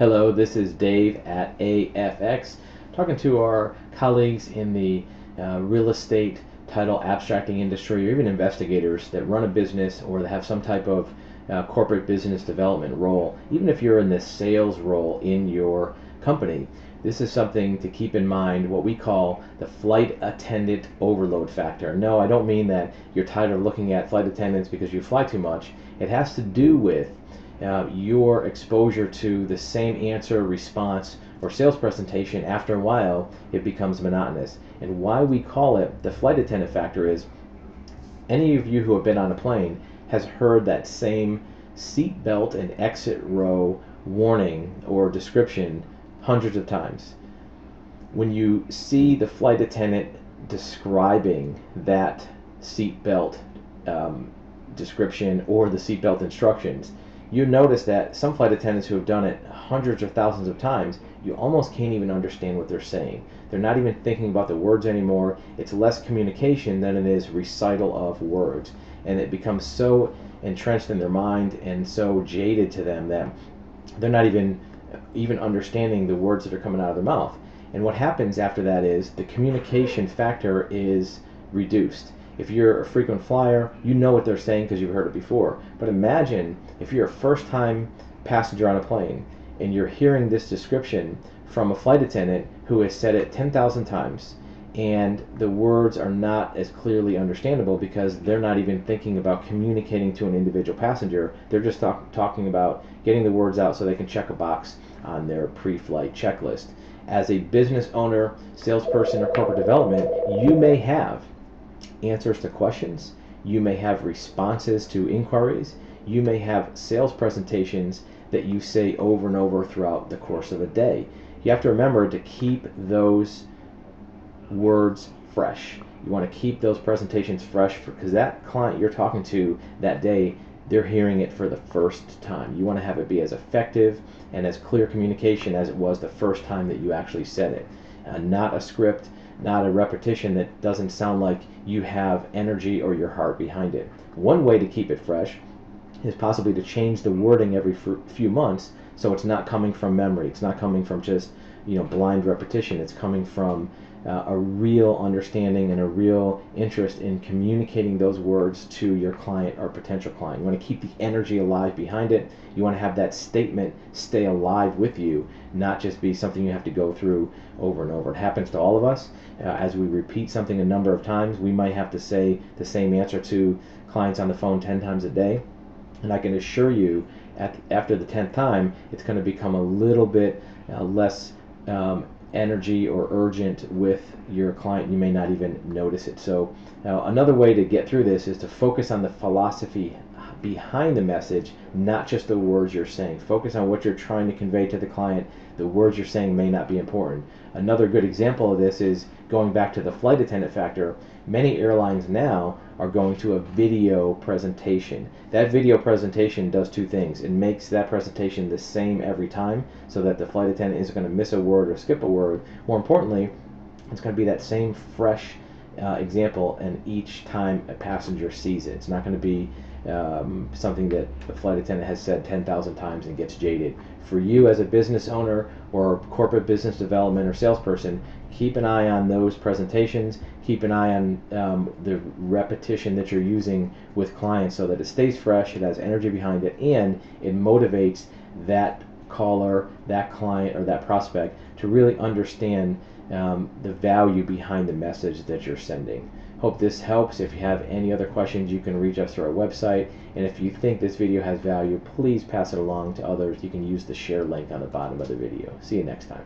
Hello, this is Dave at AFX, talking to our colleagues in the real estate, title, abstracting industry, or even investigators that run a business or that have some type of corporate business development role. Even if you're in the sales role in your company, this is something to keep in mind, what we call the flight attendant overload factor. No, I don't mean that you're tired of looking at flight attendants because you fly too much. It has to do with your exposure to the same answer, response, or sales presentation. After a while, it becomes monotonous. And why we call it the flight attendant factor is any of you who have been on a plane has heard that same seat belt and exit row warning or description hundreds of times. When you see the flight attendant describing that seat belt description or the seatbelt instructions, you notice that some flight attendants who have done it hundreds or thousands of times, you almost can't even understand what they're saying. They're not even thinking about the words anymore. It's less communication than it is recital of words. And it becomes so entrenched in their mind and so jaded to them that they're not even understanding the words that are coming out of their mouth. And what happens after that is the communication factor is reduced. If you're a frequent flyer, you know what they're saying because you've heard it before. But imagine if you're a first-time passenger on a plane and you're hearing this description from a flight attendant who has said it 10,000 times, and the words are not as clearly understandable because they're not even thinking about communicating to an individual passenger. They're just talking about getting the words out so they can check a box on their pre-flight checklist. As a business owner, salesperson, or corporate development, you may have answers to questions, you may have responses to inquiries, you may have sales presentations that you say over and over throughout the course of a day. You have to remember to keep those words fresh. You want to keep those presentations fresh because that client you're talking to that day, they're hearing it for the first time. You want to have it be as effective and as clear communication as it was the first time that you actually said it. Not a script, not a repetition that doesn't sound like you have energy or your heart behind it. One way to keep it fresh is possibly to change the wording every few months so it's not coming from memory. It's not coming from just blind repetition. It's coming from a real understanding and a real interest in communicating those words to your client or potential client. You want to keep the energy alive behind it. You want to have that statement stay alive with you, not just be something you have to go through over and over. It happens to all of us. As we repeat something a number of times, we might have to say the same answer to clients on the phone 10 times a day. And I can assure you, after the 10th time, it's going to become a little bit less energy or urgent with your client. You may not even notice it. So another way to get through this is to focus on the philosophy behind the message, not just the words you're saying. Focus on what you're trying to convey to the client. The words you're saying may not be important. Another good example of this is going back to the flight attendant factor. Many airlines now are going to a video presentation. That video presentation does two things. It makes that presentation the same every time so that the flight attendant isn't going to miss a word or skip a word. More importantly, it's going to be that same fresh example, and each time a passenger sees it. It's not going to be something that the flight attendant has said 10,000 times and gets jaded. For you as a business owner or corporate business development or salesperson, keep an eye on those presentations. Keep an eye on the repetition that you're using with clients so that it stays fresh, it has energy behind it, and it motivates that caller, that client, or that prospect to really understand the value behind the message that you're sending. Hope this helps. If you have any other questions, you can reach us through our website. And if you think this video has value, please pass it along to others. You can use the share link on the bottom of the video. See you next time.